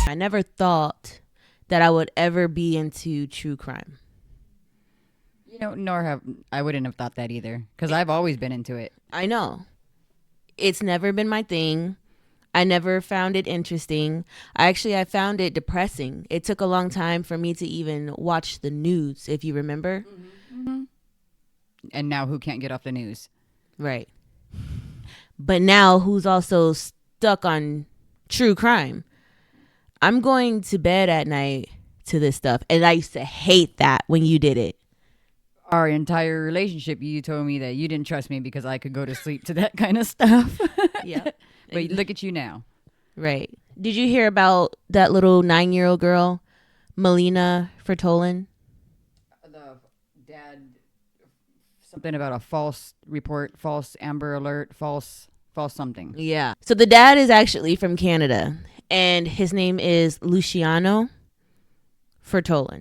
I never thought that I would ever be into true crime. I wouldn't have thought that either, because I've always been into it. I know. It's never been my thing. I never found it interesting. I found it depressing. It took a long time for me to even watch the news, if you remember. Mm-hmm. And now who can't get off the news? Right. But now who's also stuck on true crime? I'm going to bed at night to this stuff. And I used to hate that when you did it. Our entire relationship, you told me that you didn't trust me because I could go to sleep to that kind of stuff. Yeah. But look at you now. Right. Did you hear about that little 9-year-old girl, Molina Fratello? The dad, something about a false report, false Amber Alert, false something. Yeah. So the dad is actually from Canada, and his name is Luciano Fratello.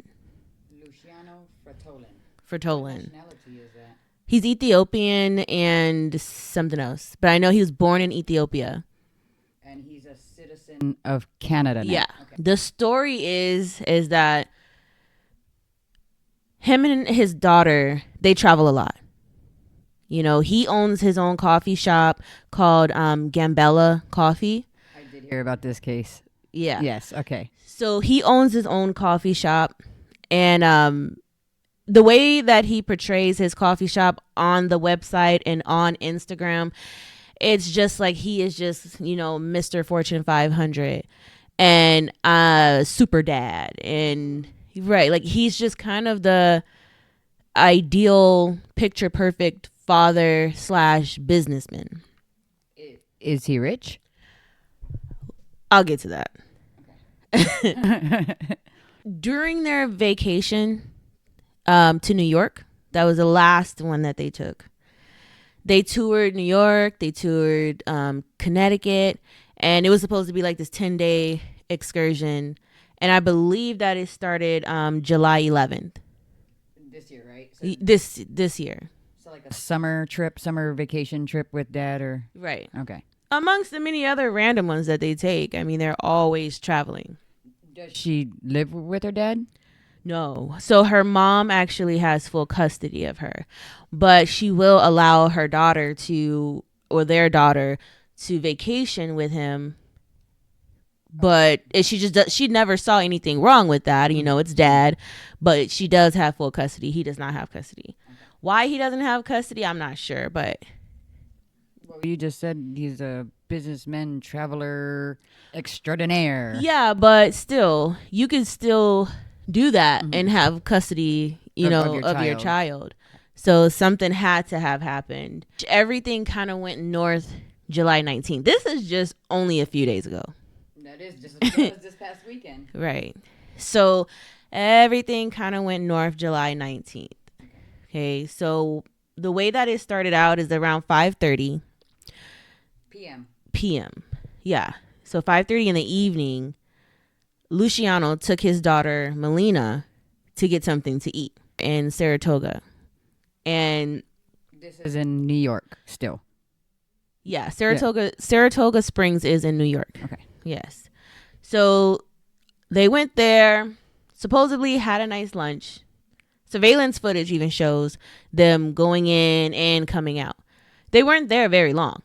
Fratello. What nationality is that? He's Ethiopian and something else, but I know he was born in Ethiopia. And he's a citizen of Canada now. Yeah. Okay. The story is that him and his daughter, they travel a lot. He owns his own coffee shop called Gambella Coffee. I did hear about this case. Yeah. Yes. Okay. So he owns his own coffee shop, and the way that he portrays his coffee shop on the website and on Instagram, it's just like he is just, Mr. Fortune 500 and super dad. And right, like he's just kind of the ideal picture perfect father / businessman. Is he rich? I'll get to that. Okay. During their vacation to New York, that was the last one that they took. They toured New York, they toured Connecticut, and it was supposed to be like this 10-day excursion. And I believe that it started July 11th. This year, right? So this year. So like a summer vacation trip with dad or? Right. Okay. Amongst the many other random ones that they take. I mean, they're always traveling. Does she live with her dad? No. So her mom actually has full custody of her, but she will allow her daughter their daughter to vacation with him. But she never saw anything wrong with that. It's dad, but she does have full custody. He does not have custody. Okay. Why he doesn't have custody, I'm not sure, but. Well, you just said he's a businessman, traveler extraordinaire. Yeah, but still, you can still do that and have custody, of your child. So something had to have happened. Everything kind of went north July 19th. This is just only a few days ago. That is just this past weekend. Right. So everything kind of went north July 19th. Okay. So the way that it started out is around 5:30 p.m. Yeah. So 5:30 in the evening, Luciano took his daughter Molina to get something to eat in Saratoga. And this is in New York still. Yeah, Saratoga Springs is in New York. Okay. Yes. So they went there, supposedly had a nice lunch. Surveillance footage even shows them going in and coming out. They weren't there very long,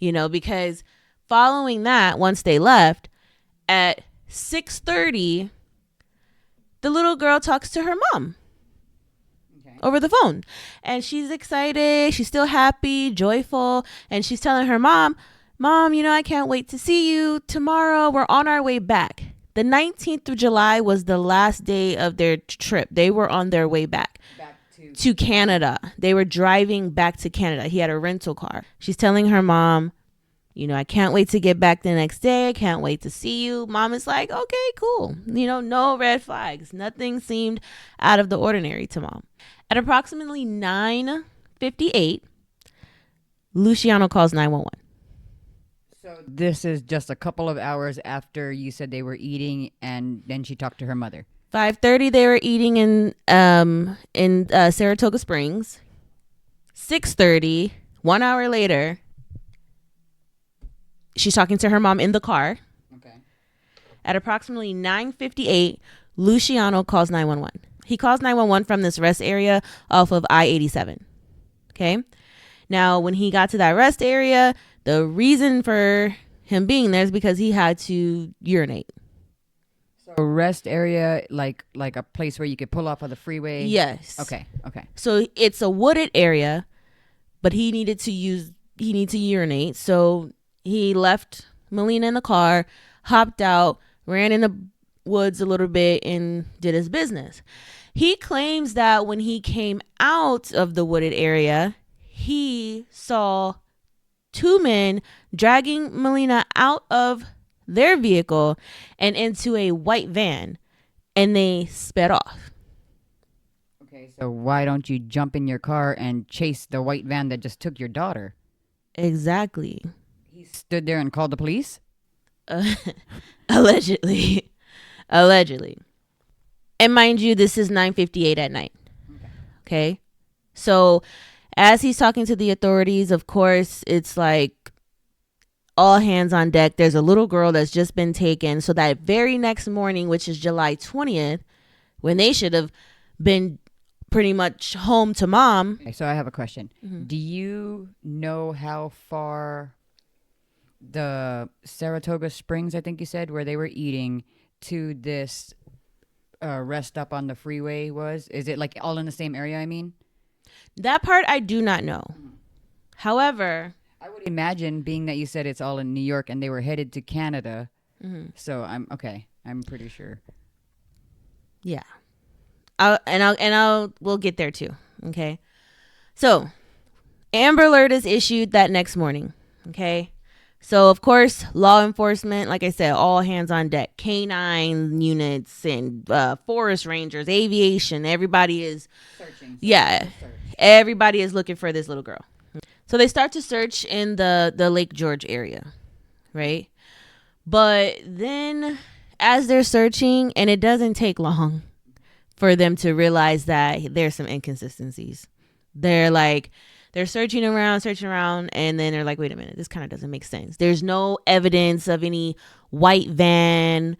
because following that, once they left at 6:30, the little girl talks to her mom over the phone, and she's excited. She's still happy, joyful, and she's telling her mom, I can't wait to see you tomorrow. We're on our way back. The 19th of July was the last day of their trip. They were on their way back to Canada. They were driving back to Canada. He had a rental car. She's telling her mom, I can't wait to get back the next day. I can't wait to see you. Mom is like, okay, cool. No red flags. Nothing seemed out of the ordinary to mom. At approximately 9:58, Luciano calls 911. So this is just a couple of hours after you said they were eating, and then she talked to her mother. 5:30, they were eating in Saratoga Springs. 6:30, 1 hour later, she's talking to her mom in the car. Okay. At approximately 9:58, Luciano calls 911. He calls 911 from this rest area off of I-87. Okay. Now, when he got to that rest area, the reason for him being there is because he had to urinate. So rest area, like a place where you could pull off of the freeway. Yes. Okay. So it's a wooded area, but he needed to urinate. So he left Molina in the car, hopped out, ran in the woods a little bit, and did his business. He claims that when he came out of the wooded area, he saw two men dragging Molina out of their vehicle and into a white van, and they sped off. Okay, so why don't you jump in your car and chase the white van that just took your daughter? Exactly. He stood there and called the police? Allegedly. And mind you, this is 9:58 at night. Okay. So as he's talking to the authorities, of course, it's like all hands on deck. There's a little girl that's just been taken. So that very next morning, which is July 20th, when they should have been pretty much home to mom. Okay, so I have a question. Mm-hmm. Do you know how far the Saratoga Springs, I think you said, where they were eating, to this rest stop on the freeway was? Is it like all in the same area, I mean? That part I do not know. However, I would imagine, being that you said it's all in New York and they were headed to Canada. Mm-hmm. So I'm pretty sure. Yeah. We'll get there too. Okay. So Amber Alert is issued that next morning. Okay. So of course, law enforcement, like I said, all hands on deck, canine units and forest rangers, aviation. Everybody is searching. Yeah. Everybody is looking for this little girl. So they start to search in the Lake George area. Right. But then as they're searching, and it doesn't take long for them to realize that there's some inconsistencies. They're searching around, and then they're like, wait a minute, this kind of doesn't make sense. There's no evidence of any white van,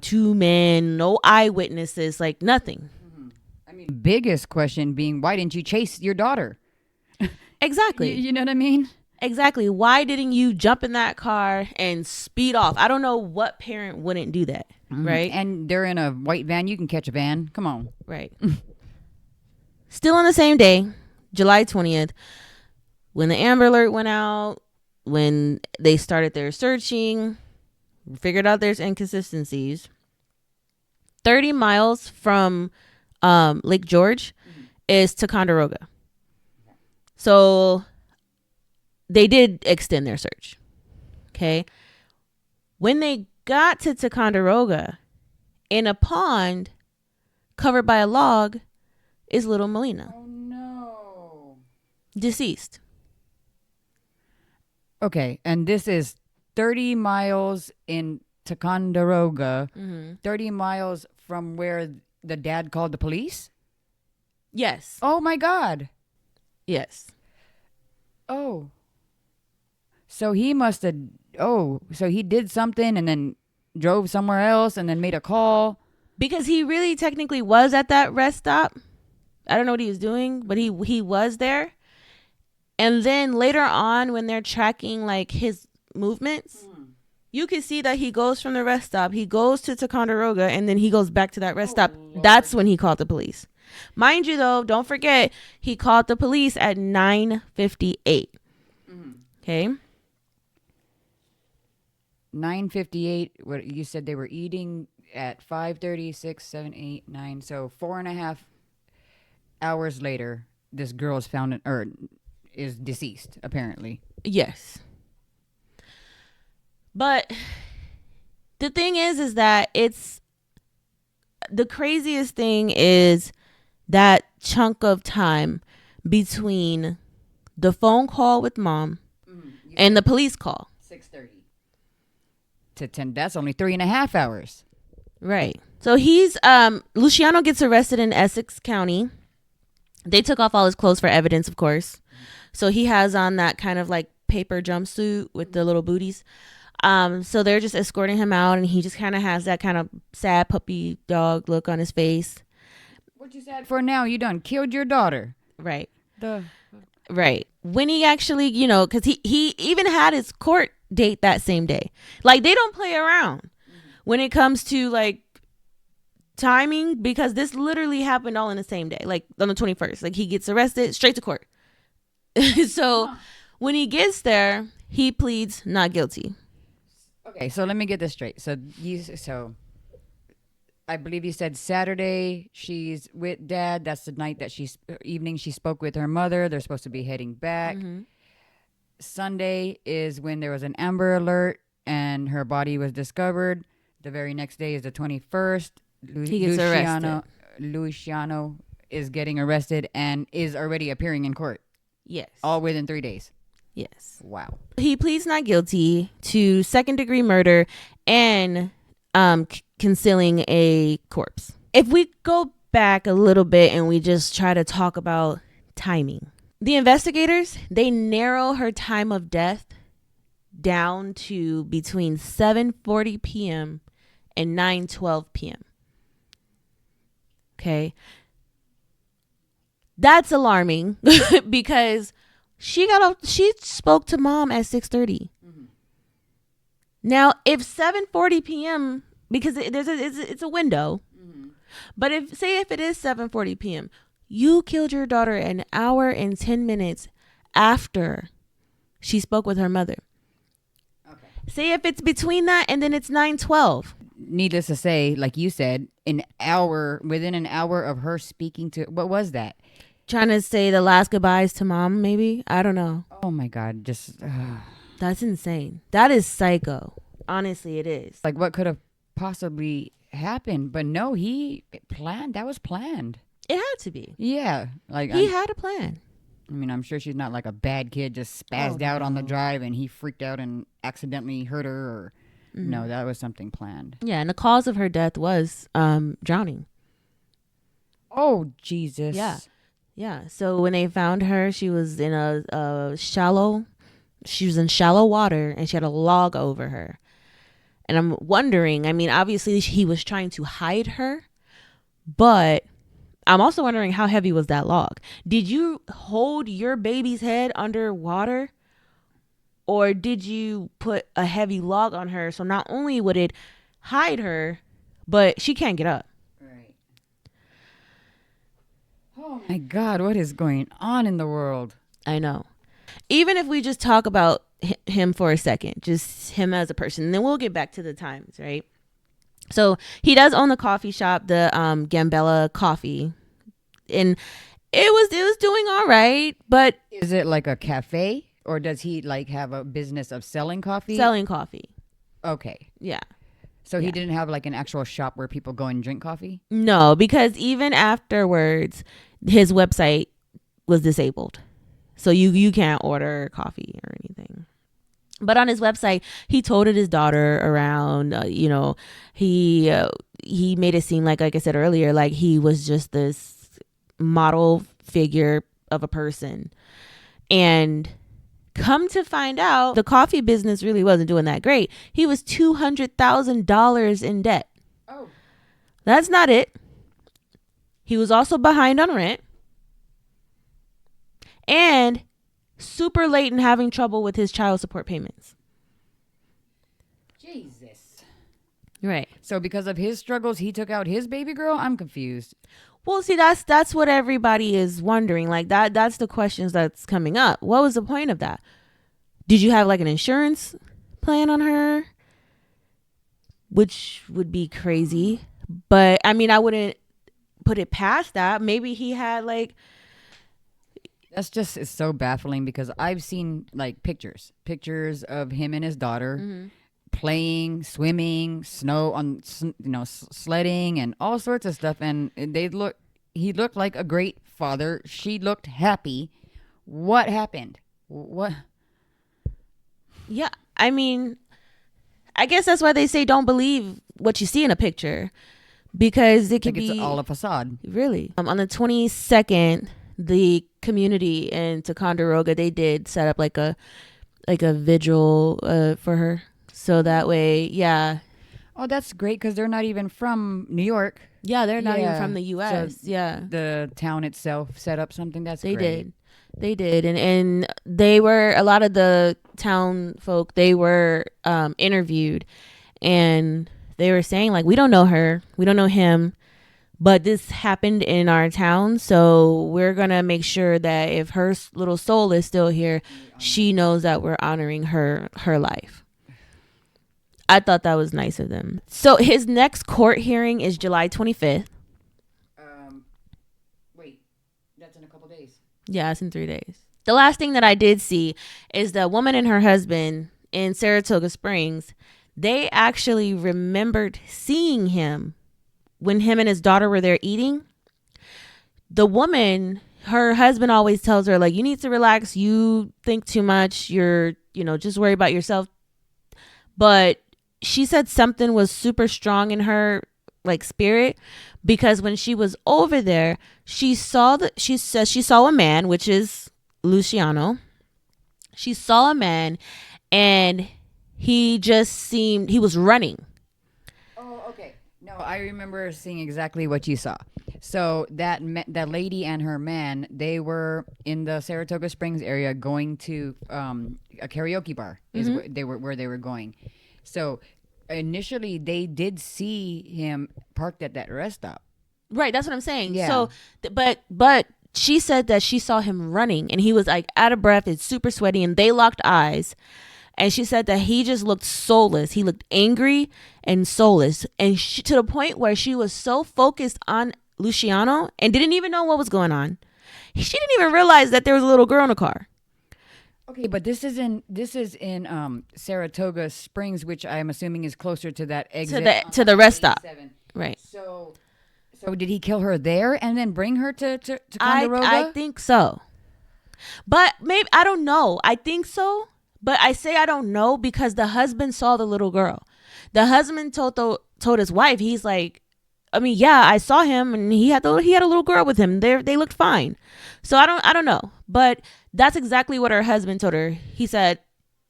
two men, no eyewitnesses, like nothing. Mm-hmm. I mean, biggest question being, why didn't you chase your daughter? Exactly. You know what I mean? Exactly. Why didn't you jump in that car and speed off? I don't know what parent wouldn't do that. Mm-hmm. Right. And they're in a white van. You can catch a van. Come on. Right. Still on the same day, July 20th, when the Amber Alert went out, when they started their searching, figured out there's inconsistencies. 30 miles from Lake George is Ticonderoga. So they did extend their search. Okay. When they got to Ticonderoga, in a pond covered by a log is little Molina. Oh no. Deceased. Okay, and this is 30 miles in Ticonderoga, 30 miles from where the dad called the police? Yes. Oh my God. Yes. Oh. So he must have, so he did something and then drove somewhere else and then made a call. Because he really technically was at that rest stop. I don't know what he was doing, but he was there. And then later on, when they're tracking like his movements, you can see that he goes from the rest stop, he goes to Ticonderoga, and then he goes back to that rest stop. Lord. That's when he called the police. Mind you, though, don't forget, he called the police at 9:58. Okay. 9:58. What you said, they were eating at 5:30, 6, 7, 8, 9. So 4.5 hours later, this girl is found or is deceased, apparently. Yes. But the thing is that it's the craziest thing is that chunk of time between the phone call with mom and the police call. 6:30 to 10. That's only 3.5 hours. Right. So Luciano gets arrested in Essex County. They took off all his clothes for evidence, of course. So he has on that kind of like paper jumpsuit with the little booties. So they're just escorting him out, and he just kind of has that kind of sad puppy dog look on his face. What you sad for now? You done killed your daughter. Right. The Right. When he actually, you know, because he even had his court date that same day. Like, they don't play around when it comes to, like, timing, because this literally happened all in the same day, like on the 21st. Like, he gets arrested, straight to court. So when he gets there, he pleads not guilty. Okay, so let me get this straight. So I believe you said Saturday she's with dad. That's the night that evening she spoke with her mother. They're supposed to be heading back. Sunday is when there was an Amber Alert and her body was discovered. The very next day is the 21st. He gets arrested. Luciano is getting arrested and is already appearing in court. Yes. All within 3 days. Yes. Wow. He pleads not guilty to second-degree murder and concealing a corpse. If we go back a little bit and we just try to talk about timing, the investigators, they narrow her time of death down to between 7:40 p.m. and 9:12 p.m. Okay. That's alarming because she spoke to mom at 6:30. Now, if 7:40 p.m., because it's a window, but if it is 7:40 p.m., you killed your daughter an hour and 10 minutes after she spoke with her mother. Okay. Say if it's between that and then it's 9:12. Needless to say, like you said, within an hour of her speaking to, what was that? Trying to say the last goodbyes to mom, maybe? I don't know. Oh my God, just... That's insane. That is psycho. Honestly, it is. Like, what could have possibly happened? But no, that was planned. It had to be. Yeah. Like, he had a plan. I mean, I'm sure she's not like a bad kid, just spazzed out on the drive and he freaked out and accidentally hurt her. Or no, that was something planned. Yeah, and the cause of her death was drowning. Oh, Jesus. Yeah. So when they found her, she was in shallow water and she had a log over her. And I'm wondering, I mean, obviously he was trying to hide her, but I'm also wondering how heavy was that log? Did you hold your baby's head underwater, or did you put a heavy log on her so not only would it hide her, but she can't get up? Right. Oh my God, what is going on in the world? I know. Even if we just talk about him for a second, just him as a person, and then we'll get back to the times, right? So he does own the coffee shop, the Gambella Coffee, and it was doing all right. But is it like a cafe, or does he like have a business of selling coffee? Selling coffee. Okay. Yeah. So he didn't have like an actual shop where people go and drink coffee? No, because even afterwards, his website was disabled. So you can't order coffee or anything. But on his website, he toted his daughter around. He made it seem like I said earlier, like he was just this model figure of a person. And come to find out, the coffee business really wasn't doing that great. He was $200,000 in debt. Oh. That's not it. He was also behind on rent. And super late in having trouble with his child support payments. Jesus. Right. So because of his struggles, he took out his baby girl? I'm confused. Well, see, that's what everybody is wondering. Like that's the questions that's coming up. What was the point of that? Did you have like an insurance plan on her? Which would be crazy. But I mean, I wouldn't put it past that. Maybe he had like... It's so baffling because I've seen like pictures of him and his daughter playing, swimming, sledding and all sorts of stuff. And he looked like a great father. She looked happy. What happened? What? Yeah. I mean, I guess that's why they say don't believe what you see in a picture, because it can be it's all a facade. Really. On the 22nd, the community in Ticonderoga, they did set up like a vigil for her. So that way, yeah. Oh, that's great because they're not even from New York. Yeah, they're not even Yeah. from the U.S. So yeah. the town itself set up something that's They great. did. They did. And they were, a lot of the town folk, they were interviewed. And they were saying, like, we don't know her. We don't know him. But this happened in our town. So we're going to make sure that if her little soul is still here, she knows that we're honoring her life. I thought that was nice of them. So his next court hearing is July 25th. Wait, that's in a couple days. Yeah, it's in 3 days. The last thing that I did see is the woman and her husband in Saratoga Springs. They actually remembered seeing him when him and his daughter were there eating. The woman, her husband always tells her, like, you need to relax. You think too much. You're, just worry about yourself. But she said something was super strong in her, like, spirit, because when she was over there, she said she saw a man, which is Luciano. She saw a man, and he was running. Oh, okay. No, I remember seeing exactly what you saw. So that lady and her man, they were in the Saratoga Springs area going to a karaoke bar. Is where they were going. So initially, they did see him parked at that rest stop. Right, that's what I'm saying. Yeah. So, but she said that she saw him running, and he was like out of breath, it's super sweaty, and they locked eyes. And she said that he just looked soulless. He looked angry and soulless, and to the point where she was so focused on Luciano and didn't even know what was going on. She didn't even realize that there was a little girl in the car. Okay, but this is in Saratoga Springs, which I'm assuming is closer to that exit to the rest stop. Right. So did he kill her there and then bring her to Ticonderoga? I think so. But maybe, I don't know. I think so. But I say I don't know because the husband saw the little girl. The husband told his wife, he's like, I mean, yeah, I saw him and he had a little girl with him. They looked fine. So I don't know. But that's exactly what her husband told her. He said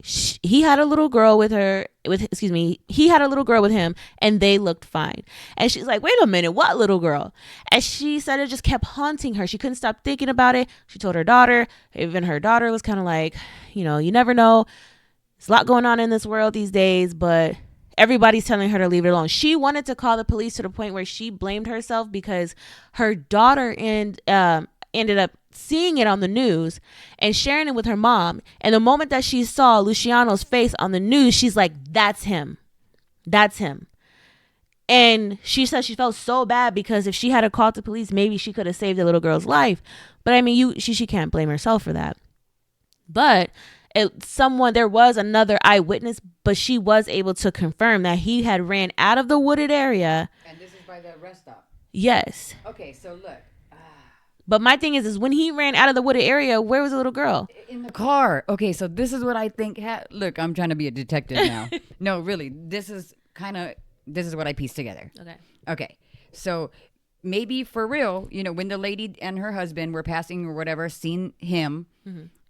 he had a little girl he had a little girl with him and they looked fine. And she's like, wait a minute, what little girl? And she said it just kept haunting her. She couldn't stop thinking about it. She told her daughter. Even her daughter was kind of like, you never know. There's a lot going on in this world these days, but everybody's telling her to leave it alone. She wanted to call the police to the point where she blamed herself because her daughter ended up seeing it on the news and sharing it with her mom. And the moment that she saw Luciano's face on the news, she's like, that's him. That's him. And she said she felt so bad because if she had called the police, maybe she could have saved the little girl's life. But I mean, she can't blame herself for that. But there was another eyewitness, but she was able to confirm that he had ran out of the wooded area. And this is by the rest stop? Yes. Okay, so look. But my thing is when he ran out of the wooded area, where was the little girl? In the car. Okay, so this is what I think. Look, I'm trying to be a detective now. No, really, this is what I pieced together. Okay. So maybe for real, when the lady and her husband were passing or whatever, seen him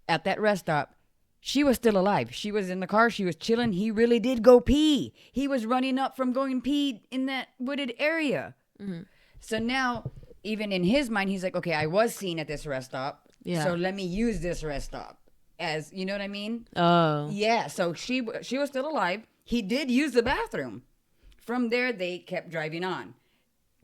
at that rest stop, she was still alive. She was in the car. She was chilling. He really did go pee. He was running up from going pee in that wooded area. Mm-hmm. So now, even in his mind, he's like, okay, I was seen at this rest stop. Yeah. So let me use this rest stop as, you know what I mean? Oh. Yeah. So she was still alive. He did use the bathroom. From there, they kept driving on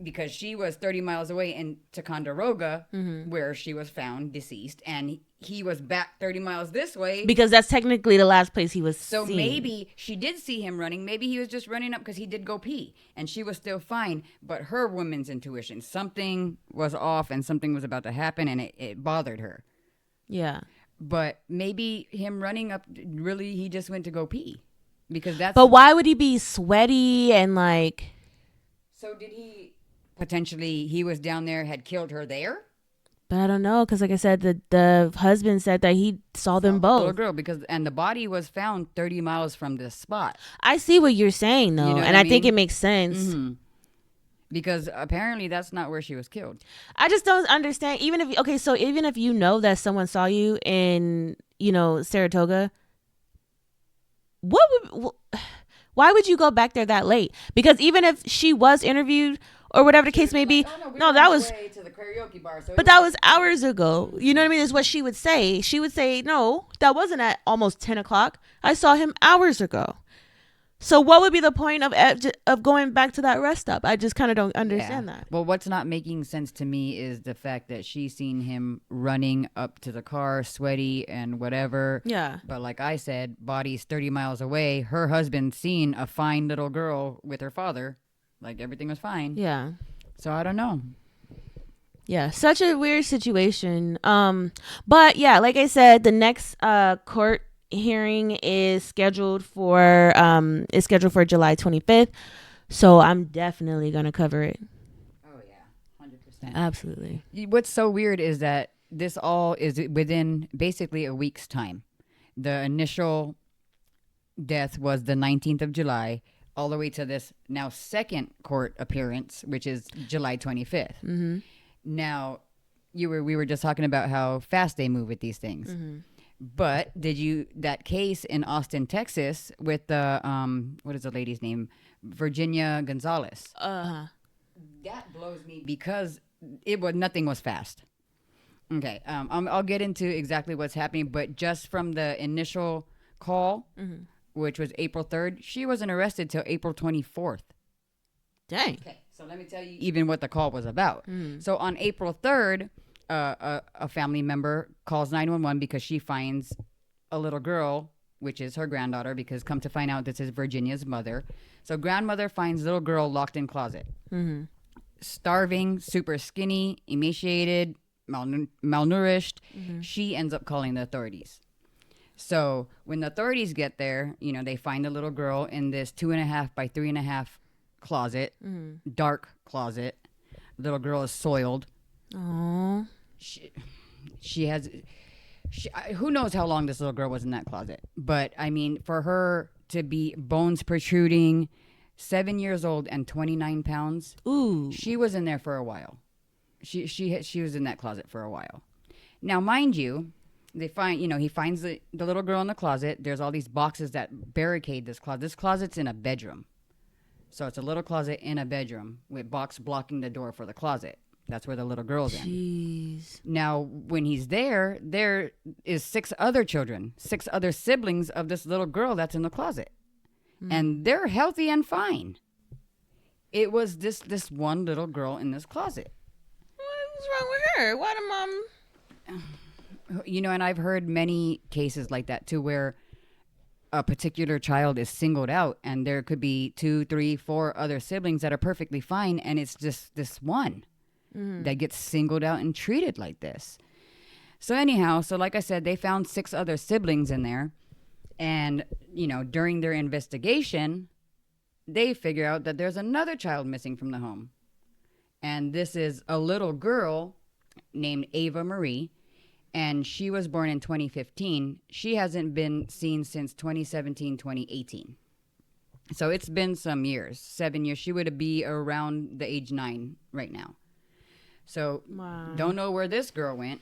because she was 30 miles away in Ticonderoga, where she was found deceased. And he was back 30 miles this way. Because that's technically the last place he was So seen. maybe she did see him running. Maybe he was just running up because he did go pee. And she was still fine. But her woman's intuition, something was off and something was about to happen. And it bothered her. Yeah. But maybe him running up, really, he just went to go pee. Because that's... But why would he be sweaty and like... So did he... Potentially, he was down there, had killed her there? But I don't know, because like I said, the husband said that he saw them both. Little girl, and the body was found 30 miles from this spot. I see what you're saying, though, and I think it makes sense. Mm-hmm. Because apparently that's not where she was killed. I just don't understand. Even if you know that someone saw you in, Saratoga, Why would you go back there that late? Because even if she was interviewed or whatever the case may be, no, that was, to the karaoke bar, so but that was hours ago. You know what I mean? Is what she would say. She would say, no, that wasn't at almost 10 o'clock. I saw him hours ago. So what would be the point of going back to that rest stop? I just kind of don't understand that. Well, what's not making sense to me is the fact that she's seen him running up to the car, sweaty and whatever. Yeah. But like I said, body's 30 miles away. Her husband seen a fine little girl with her father. Like everything was fine. Yeah. So I don't know. Yeah, such a weird situation. But yeah, like I said, the next court hearing is scheduled for July 25th. So I'm definitely gonna cover it. Oh yeah, 100%. Absolutely. What's so weird is that this all is within basically a week's time. The initial death was the 19th of July, all the way to this now second court appearance, which is July 25th. Mm-hmm. Now, we were just talking about how fast they move with these things. Mm-hmm. But that case in Austin, Texas with the, what is the lady's name? Virginia Gonzalez. Uh-huh. That blows me because nothing was fast. Okay. I'll get into exactly what's happening, but just from the initial call, Mm-hmm. which was April 3rd, she wasn't arrested till April 24th. Dang. Okay. So let me tell you even what the call was about. Mm. So on April 3rd, a family member calls 911 because she finds a little girl, which is her granddaughter, because come to find out this is Virginia's mother. So grandmother finds little girl locked in closet. Mm-hmm. Starving, super skinny, emaciated, malnourished. Mm-hmm. She ends up calling the authorities. So when the authorities get there, they find the little girl in this 2.5 by 3.5 closet, Mm-hmm. dark closet. Little girl is soiled. Aww. Who knows how long this little girl was in that closet. But, I mean, for her to be bones protruding, 7 years old and 29 pounds. Ooh. She was in there for a while. She was in that closet for a while. Now, mind you, he finds the little girl in the closet. There's all these boxes that barricade this closet. This closet's in a bedroom. So it's a little closet in a bedroom with box blocking the door for the closet. That's where the little girl's in. Jeez. Now, when he's there is 6 other children, 6 other siblings of this little girl that's in the closet. Mm. And they're healthy and fine. It was this one little girl in this closet. What's wrong with her? Why the mom? And I've heard many cases like that too, where a particular child is singled out and there could be 2, 3, 4 other siblings that are perfectly fine. And it's just this one. Mm-hmm. That gets singled out and treated like this. So anyhow, like I said, they found 6 other siblings in there. And, during their investigation, they figure out that there's another child missing from the home. And this is a little girl named Ava Marie. And she was born in 2015. She hasn't been seen since 2017, 2018. So it's been some years, 7 years. She would be around the age 9 right now. So Don't know where this girl went,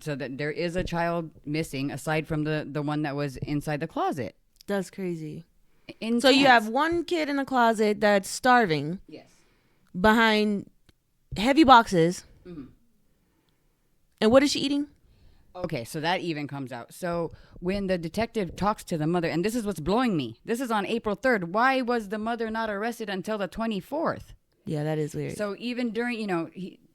so that there is a child missing aside from the one that was inside the closet. That's crazy. Intense. So you have one kid in the closet that's starving. Yes. Behind heavy boxes. Mm-hmm. And what is she eating? Okay, so that even comes out. So when the detective talks to the mother, and this is what's blowing me. This is on April 3rd. Why was the mother not arrested until the 24th? Yeah, that is weird. So even during,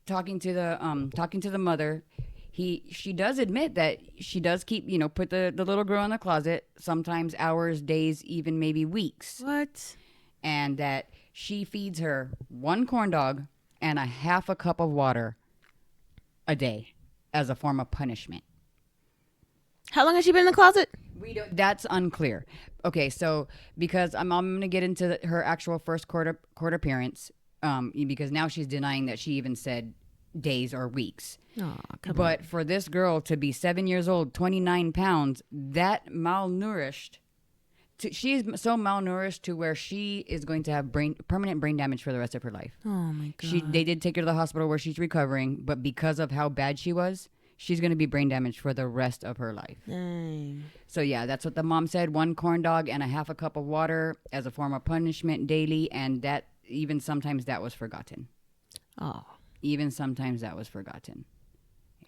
talking to the mother, she does admit that she does keep, put the little girl in the closet, sometimes hours, days, even maybe weeks. What? And that she feeds her 1 corn dog and a half a cup of water a day as a form of punishment. How long has she been in the closet? That's unclear. Okay, so because I'm going to get into her actual first court appearance, because now she's denying that she even said days or weeks. Oh, but for this girl to be 7 years old, 29 pounds, that malnourished, she's so malnourished to where she is going to have permanent brain damage for the rest of her life. Oh my God. They did take her to the hospital where she's recovering, but because of how bad she was, she's going to be brain damaged for the rest of her life. Dang. So yeah, that's what the mom said. 1 corn dog and a half a cup of water as a form of punishment daily. And that even sometimes that was forgotten. Oh. Even sometimes that was forgotten. Yeah.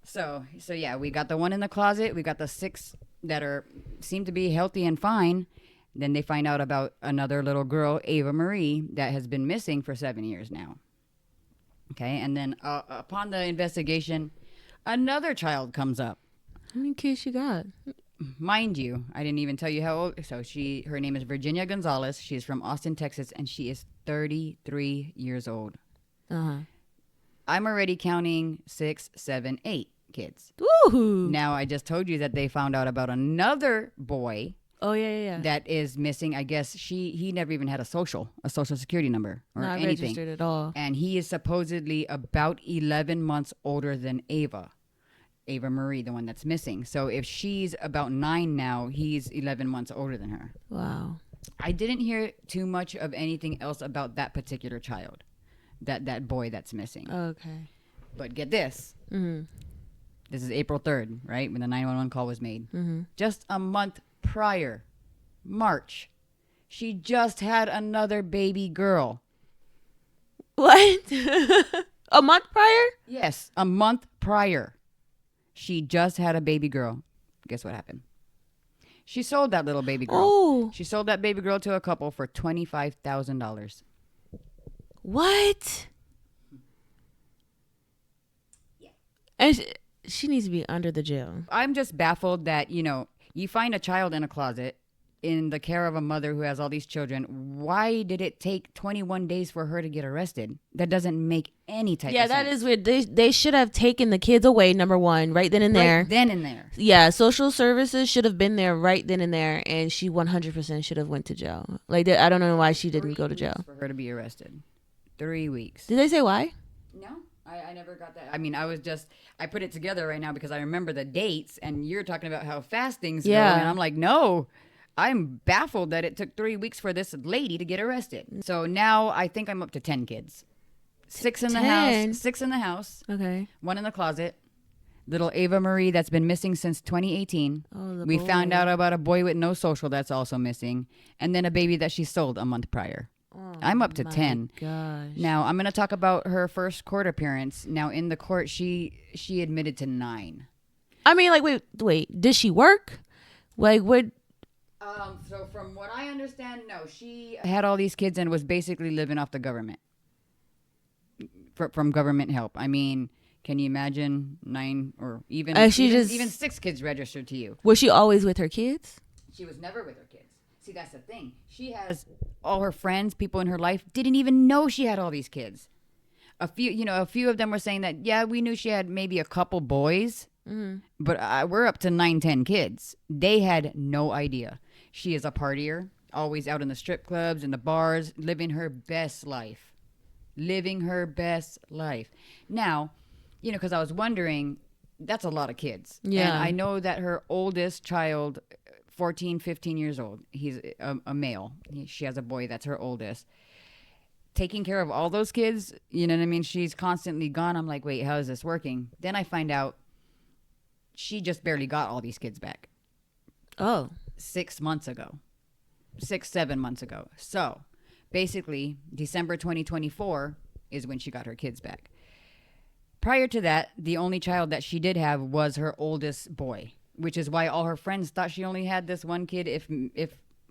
So yeah, we got the 1 in the closet. We got the 6 that seem to be healthy and fine. Then they find out about another little girl, Ava Marie, that has been missing for 7 years now. Okay, and then upon the investigation, another child comes up. How many kids she got? Mind you, I didn't even tell you how old. So her name is Virginia Gonzalez. She's from Austin, Texas, and she is 33 years old. Uh-huh. I'm already counting 6, 7, 8 kids. Ooh. Now, I just told you that they found out about another boy. Oh, yeah. That is missing. I guess he never even had a social security number or Not anything. registered at all. And he is supposedly about 11 months older than Ava Marie, the one that's missing. So if she's about 9 now, he's 11 months older than her. Wow. I didn't hear too much of anything else about that particular child, that boy that's missing. Okay. But get this. Mm-hmm. This is April 3rd, right, when the 911 call was made. Mm-hmm. Just a month prior, March, she just had another baby girl. What? A month prior? Yes, a month prior. She just had a baby girl. Guess what happened? She sold that little baby girl. Oh. She sold that baby girl to a couple for $25,000. What? Yeah. And she needs to be under the jail. I'm just baffled that, you find a child in a closet in the care of a mother who has all these children. Why did it take 21 days for her to get arrested? That doesn't make any type of sense. Yeah, that is weird. They should have taken the kids away, number one, right then and there. Right then and there. Yeah, social services should have been there right then and there, and she 100% should have went to jail. Like, I don't know why she didn't go to jail. For her to be arrested. 3 weeks. Did they say why? No, I never got that. I mean, I put it together right now because I remember the dates, and you're talking about how fast things go, and I'm like, no. I'm baffled that it took 3 weeks for this lady to get arrested. So now I think I'm up to 10 kids. 6 in the house. 6 in the house. Okay. 1 in the closet. Little Ava Marie that's been missing since 2018. Oh, we found out about a boy with no social that's also missing. And then a baby that she sold a month prior. Oh, I'm up to 10. Gosh. Now, I'm going to talk about her first court appearance. Now, in the court, she admitted to 9. I mean, like, wait. Did she work? Like, what? So from what I understand, no, she had all these kids and was basically living off the government. From government help. I mean, can you imagine 9 or even 6 kids registered to you? Was she always with her kids? She was never with her kids. See, that's the thing. She has all her friends, people in her life, didn't even know she had all these kids. A few of them were saying that, yeah, we knew she had maybe a couple boys, but we're up to 9, 10 kids. They had no idea. She is a partier, always out in the strip clubs and the bars, living her best life. Now, because I was wondering, that's a lot of kids. Yeah. And I know that her oldest child, 14, 15 years old, he's a male. She has a boy, that's her oldest. Taking care of all those kids, you know what I mean? She's constantly gone. I'm like, wait, how is this working? Then I find out she just barely got all these kids back. Oh. 6 months ago. 6, 7 months ago. So, basically, December 2024 is when she got her kids back. Prior to that, the only child that she did have was her oldest boy, which is why all her friends thought she only had this one kid. If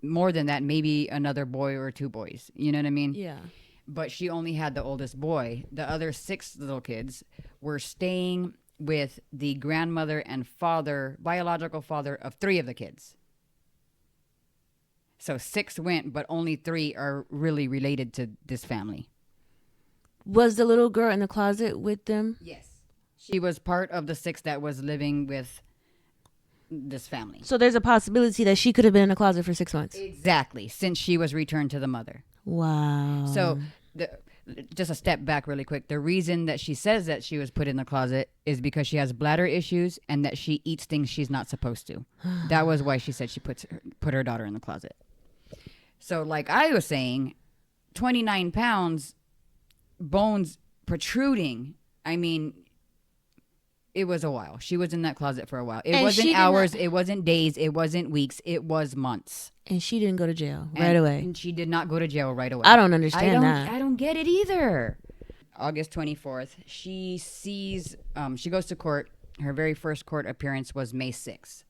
more than that, maybe another boy or 2 boys. You know what I mean? Yeah. But she only had the oldest boy. The other 6 little kids were staying with the grandmother and biological father of 3 of the kids. So 6 went, but only 3 are really related to this family. Was the little girl in the closet with them? Yes. She was part of the 6 that was living with this family. So there's a possibility that she could have been in the closet for 6 months. Exactly, since she was returned to the mother. Wow. So just a step back really quick. The reason that she says that she was put in the closet is because she has bladder issues and that she eats things she's not supposed to. That was why she said she put her daughter in the closet. So like I was saying, 29 pounds, bones protruding. I mean, It was a while. She was in that closet for a while. It And wasn't she did hours. not- It wasn't days. It wasn't weeks. It was months. And she didn't go to jail right away. And she did not go to jail right away. I don't understand that. I don't get it either. August 24th, she sees, she goes to court. Her very first court appearance was May 6th.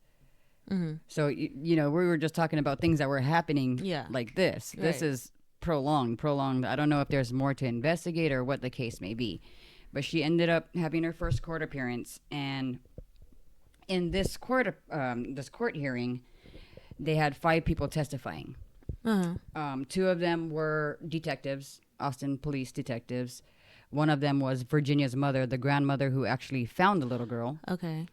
Mm-hmm. So, we were just talking about things that were happening like this. This Right. is prolonged. I don't know if there's more to investigate or what the case may be. But she ended up having her first court appearance. And in this court hearing, they had 5 people testifying. Uh-huh. 2 of them were detectives, Austin police detectives. One of them was Virginia's mother, the grandmother who actually found the little girl. Okay.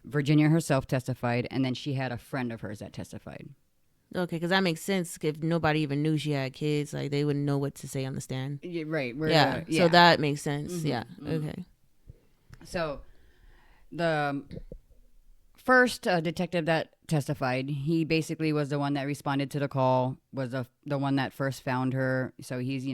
Virginia herself testified, and then she had a friend of hers that testified. Okay, because that makes sense. If nobody even knew she had kids, like they wouldn't know what to say on the stand. Yeah, right. So that makes sense. Mm-hmm, Yeah. mm-hmm. Okay. So the first detective that testified, he basically was the one that responded to the call, was the one that first found her. So he's,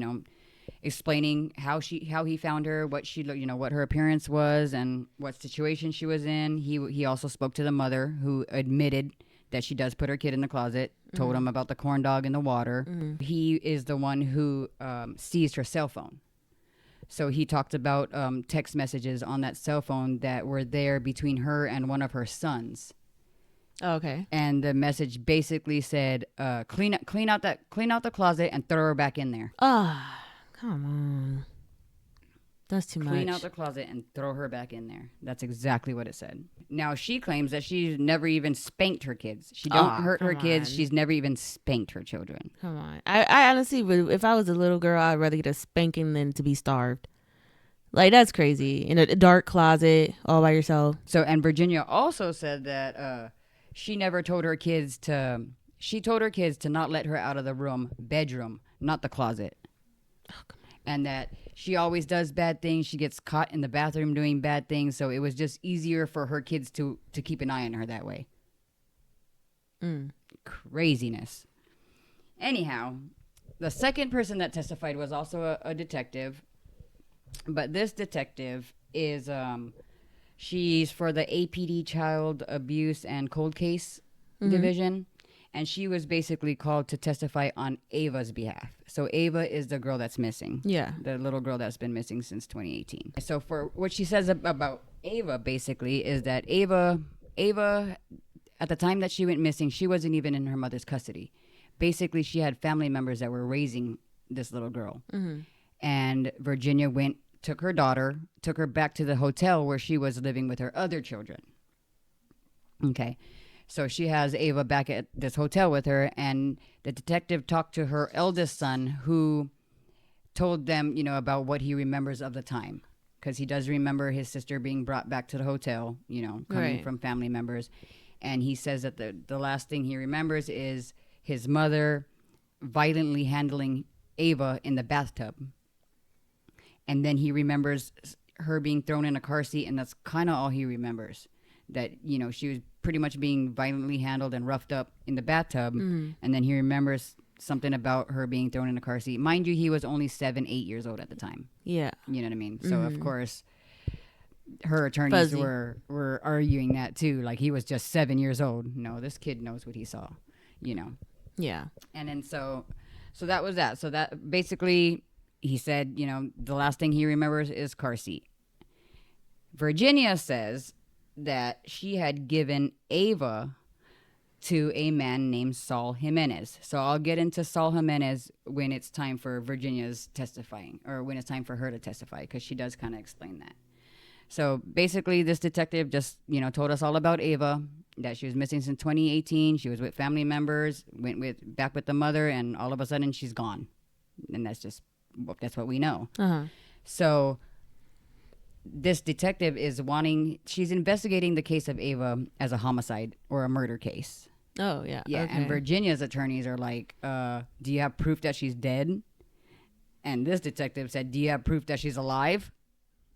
explaining how he found her, what she, what her appearance was and what situation she was in. He also spoke to the mother, who admitted that she does put her kid in the closet, told him about the corn dog in the water. He is the one who seized her cell phone. So he talked about text messages on that cell phone that were there between her and one of her sons. Okay. And the message basically said, clean out the closet and throw her back in there. Ah, come on. That's too much. Clean out the closet and throw her back in there. That's exactly what it said. Now, she claims that she's never even spanked her kids. She don't hurt her kids. on. She's never even spanked her children. Come on. I honestly would, if I was a little girl, I'd rather get a spanking than to be starved. Like, that's crazy. In a dark closet all by yourself. So, and Virginia also said that she never told her kids to not let her out of the bedroom, not the closet. Oh, come on. And that she always does bad things. She gets caught in the bathroom doing bad things. So it was just easier for her kids to keep an eye on her that way. Craziness. Anyhow, the second person that testified was also a detective. But this detective is, she's for the APD Child Abuse and Cold Case Division. And she was basically called to testify on Ava's behalf. So Ava is the girl that's missing. Yeah. The little girl that's been missing since 2018. So for what she says about Ava, basically, is that Ava, at the time that she went missing, she wasn't even in her mother's custody. Basically, she had family members that were raising this little girl. And Virginia took her daughter, took her back to the hotel where she was living with her other children. Okay. So she has Ava back at this hotel with her, and the detective talked to her eldest son, who told them, about what he remembers of the time. Because he does remember his sister being brought back to the hotel, coming from family members. And he says that the last thing he remembers is his mother violently handling Ava in the bathtub. And then he remembers her being thrown in a car seat, and that's kind of all he remembers. That, she was pretty much being violently handled and roughed up in the bathtub. And then he remembers something about her being thrown in a car seat. Mind you, he was only 7, 8 years old at the time. Yeah. You know what I mean? So, of course, her attorneys were arguing that, too. Like, he was just 7 years old. No, this kid knows what he saw, Yeah. And then so that was that. So that basically, he said, the last thing he remembers is car seat. Virginia says that she had given Ava to a man named Saul Jimenez. So I'll get into Saul Jimenez when it's time for Virginia's testifying, or when it's time for her to testify, because she does kind of explain that. So basically, this detective just, told us all about Ava, that she was missing since 2018. She was with family members, back with the mother, and all of a sudden she's gone. And that's what we know. So this detective she's investigating the case of Ava as a homicide or a murder case. Oh, yeah. Yeah, okay. and Virginia's attorneys are like, do you have proof that she's dead? And this detective said, do you have proof that she's alive?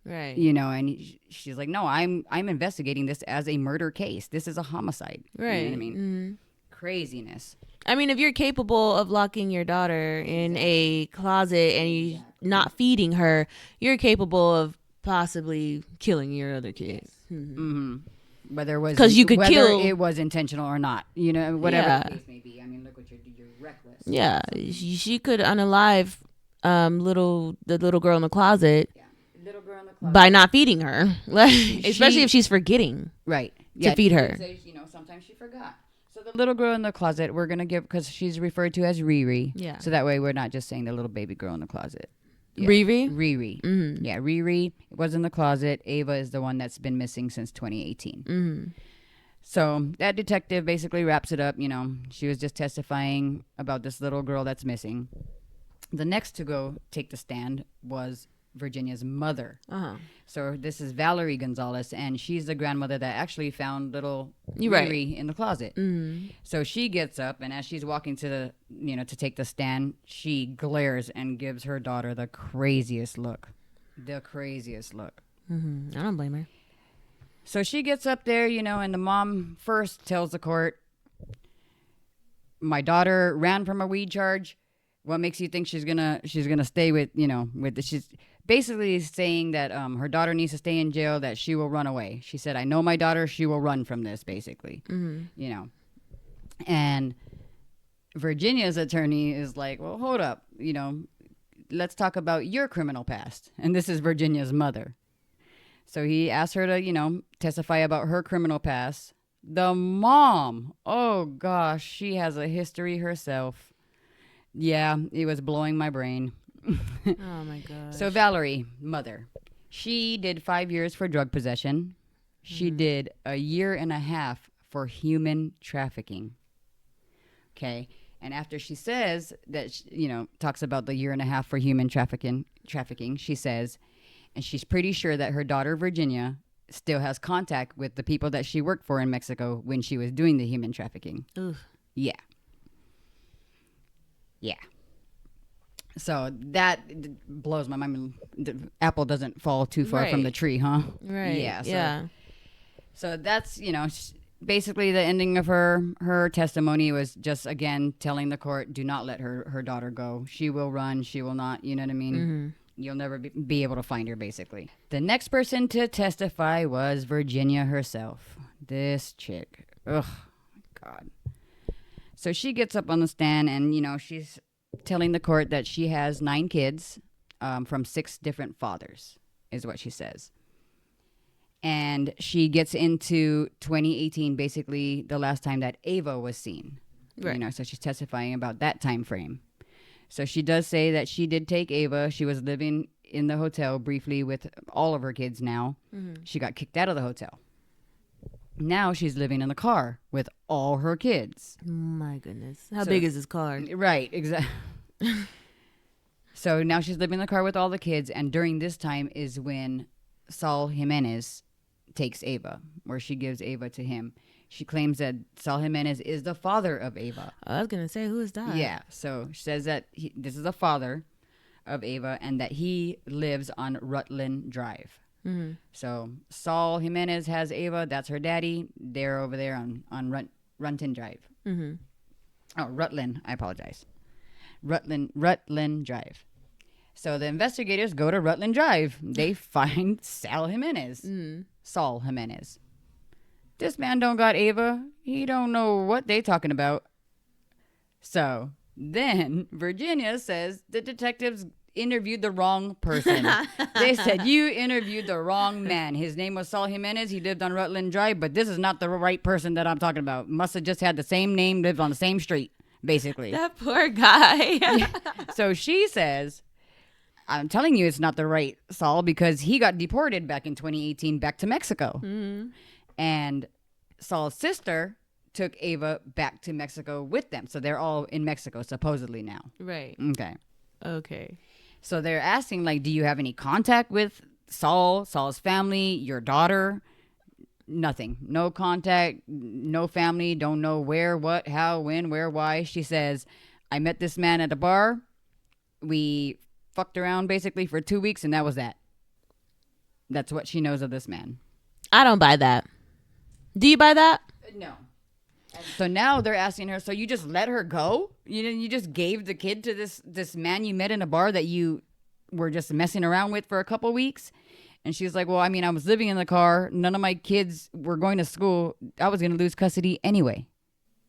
Right. And she's like, no, I'm investigating this as a murder case. This is a homicide. Right. You know what I mean? Craziness. I mean, if you're capable of locking your daughter in a closet and you not feeding her, you're capable of possibly killing your other kid. Whether it was 'Cause you could whether kill- it was intentional or not, you know, whatever Yeah. the case may be. I mean, look what you're reckless. Yeah, she could unalive the little girl in the closet. Yeah. Little girl in the closet. By not feeding her, like, especially if she's forgetting right to feed her. Say, you know, sometimes she forgot. So the little girl in the closet, we're gonna give, because she's referred to as Riri. Yeah. So that way we're not just saying the little baby girl in the closet. Yeah. Riri? Riri. Mm-hmm. Yeah, Riri was in the closet. Ava is the one that's been missing since 2018. Mm-hmm. So that detective basically wraps it up. You know, she was just testifying about this little girl that's missing. The next to go take the stand was Virginia's mother. So this is Marie Gonzalez, and she's the grandmother that actually found little Riri in the closet. So she gets up, and as she's walking to the, you know, to take the stand, she glares and gives her daughter the craziest look. I don't blame her. So she gets up there, you know, and the mom first tells the court, my daughter ran from a weed charge. What makes you think she's gonna stay with, you know, with the, she's basically saying that her daughter needs to stay in jail, that she will run away. She said, I know my daughter, she will run from this, basically. You know. And Virginia's attorney is like, well, hold up, you know, let's talk about your criminal past. And this is Virginia's mother. So he asked her to, you know, testify about her criminal past. The mom, oh gosh, she has a history herself. Yeah, it was blowing my brain. Oh my god. So Valerie, mother, she did 5 years for drug possession. She did a year and a half for human trafficking. Okay. And after she says that, you know, talks about the year and a half for human trafficking, she says, and she's pretty sure that her daughter, Virginia, still has contact with the people that she worked for in Mexico when she was doing the human trafficking. Ugh. Yeah. Yeah. So that blows my mind. The apple doesn't fall too far from the tree, huh? Right. Yeah. So that's, you know, basically the ending of her testimony was just, again, telling the court, do not let her daughter go. She will run. She will not, you know what I mean? You'll never be able to find her, basically. The next person to testify was Virginia herself. This chick. Ugh, God. So she gets up on the stand and, you know, she's telling the court that she has 9 kids from 6 different fathers, is what she says. And she gets into 2018, basically the last time that Ava was seen. Right. You know, so she's testifying about that time frame. So she does say that she did take Ava. She was living in the hotel briefly with all of her kids now. She got kicked out of the hotel. Now she's living in the car with all her kids. My goodness. How big is this car? Right, exactly. So now she's living in the car with all the kids, and during this time is when Saul Jimenez takes Ava, where she gives Ava to him. She claims that Saul Jimenez is the father of Ava. I was going to say, who is that? Yeah, so she says that this is the father of Ava and that he lives on Rutland Drive. So Saul Jimenez has Ava. That's her daddy. They're over there on Runton Drive. Oh, Rutland. I apologize. Rutland Drive. So the investigators go to Rutland Drive. They find Saul Jimenez. Saul Jimenez. This man don't got Ava. He don't know what they talking about. So then Virginia says the detectives interviewed the wrong person. They said, you interviewed the wrong man. His name was Saul Jimenez. He lived on Rutland Drive, but this is not the right person that I'm talking about. Must have just had the same name, lived on the same street, basically. That poor guy. Yeah. So she says, I'm telling you it's not the right Saul because he got deported back in 2018 back to Mexico. And Saul's sister took Ava back to Mexico with them. So they're all in Mexico, supposedly now. Right. Okay. So they're asking, like, do you have any contact with Saul's family, your daughter? Nothing. No contact, no family, don't know where, what, how, when, where, why. She says, I met this man at a bar. We fucked around basically for 2 weeks, and that was that. That's what she knows of this man. I don't buy that. Do you buy that? No. So now they're asking her, so you just let her go? You just gave the kid to this man you met in a bar that you were just messing around with for a couple weeks? And she was like, well, I mean, I was living in the car. None of my kids were going to school. I was going to lose custody anyway.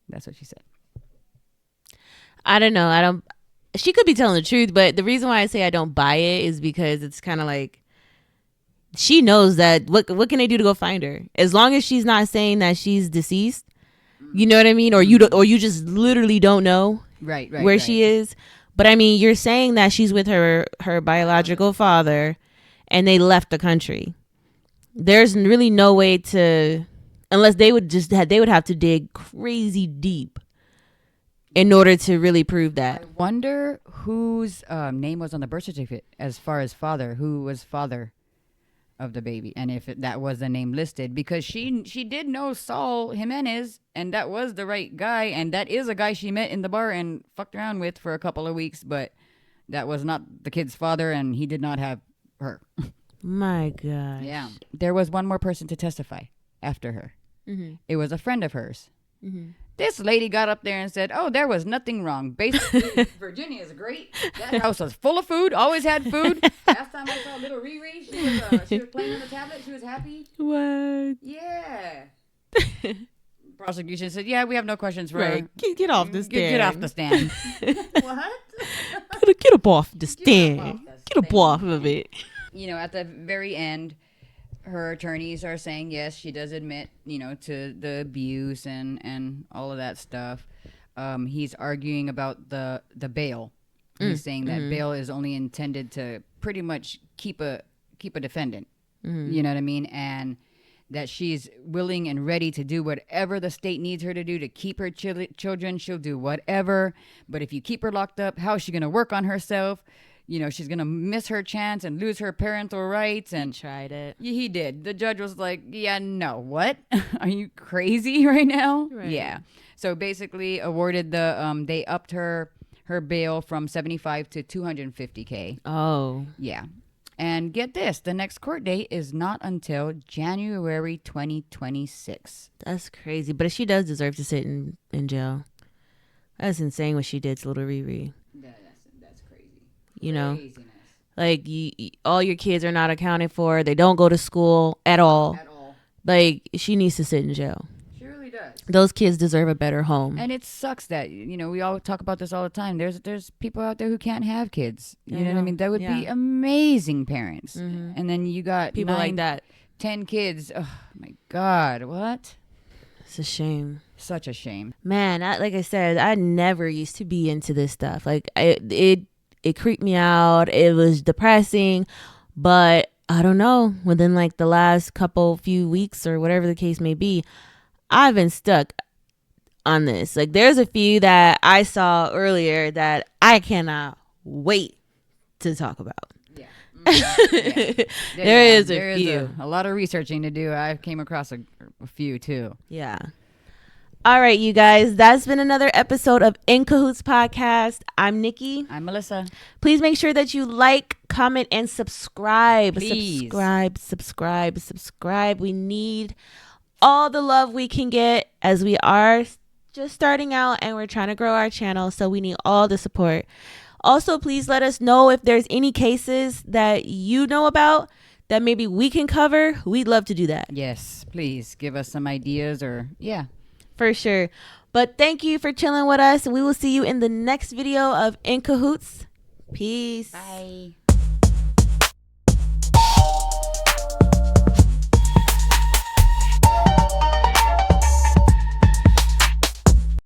That's what she said. I don't know. She could be telling the truth, but the reason why I say I don't buy it is because it's kind of like she knows that what can they do to go find her? As long as she's not saying that she's deceased, you know what I mean? Or you just literally don't know where she is. But I mean, you're saying that she's with her biological father and they left the country. There's really no way to, unless they would have to dig crazy deep in order to really prove that. I wonder whose name was on the birth certificate as far as father, who was father of the baby, and if that was the name listed, because she did know Saul Jimenez, and that was the right guy, and that is a guy she met in the bar and fucked around with for a couple of weeks, but that was not the kid's father, and he did not have her. My God. Yeah. There was one more person to testify after her. Mm-hmm. It was a friend of hers. Mm-hmm. This lady got up there and said, oh, there was nothing wrong. Basically, Virginia is great. That house was full of food, always had food. Last time I saw little Riri, she was playing on the tablet. She was happy. What? Yeah. Prosecution said, yeah, we have no questions for her. Get off the stand. Get off the stand. What? Get up off the stand. Get up off of it. You know, at the very end, her attorneys are saying, yes, she does admit, to the abuse and all of that stuff. He's arguing about the bail. He's saying that bail is only intended to pretty much keep a defendant. You know what I mean? And that she's willing and ready to do whatever the state needs her to do to keep her children. She'll do whatever. But if you keep her locked up, how is she going to work on herself? She's going to miss her chance and lose her parental rights. And he tried it. He did. The judge was like, yeah, no, what? Are you crazy right now? Right. Yeah. So basically awarded they upped her bail from $75,000 to $250,000. Oh. Yeah. And get this, the next court date is not until January 2026. That's crazy. But she does deserve to sit in jail. That's insane what she did to little Riri. That's crazy. You know, Craziness. like all your kids are not accounted for. They don't go to school at all. Like, she needs to sit in jail. She really does. Those kids deserve a better home. And it sucks that, we all talk about this all the time. There's people out there who can't have kids. You know what I mean? That would be amazing parents. Mm-hmm. And then you got people like that. 10 kids. Oh, my God. What? It's a shame. Such a shame. Man, like I said, I never used to be into this stuff. Like, it creeped me out. It was depressing. But I don't know. Within like the last few weeks or whatever the case may be, I've been stuck on this. Like, there's a few that I saw earlier that I cannot wait to talk about. Yeah. Mm-hmm. Yeah. There is a few. A lot of researching to do. I came across a few too. Yeah. All right, you guys. That's been another episode of In Kahoots podcast. I'm Nikki. I'm Melissa. Please make sure that you like, comment, and subscribe. Please. Subscribe. We need all the love we can get, as we are just starting out and we're trying to grow our channel. So we need all the support. Also, please let us know if there's any cases that you know about that maybe we can cover. We'd love to do that. Yes, please give us some ideas For sure. But thank you for chilling with us. We will see you in the next video of In Kahoots. Peace. Bye.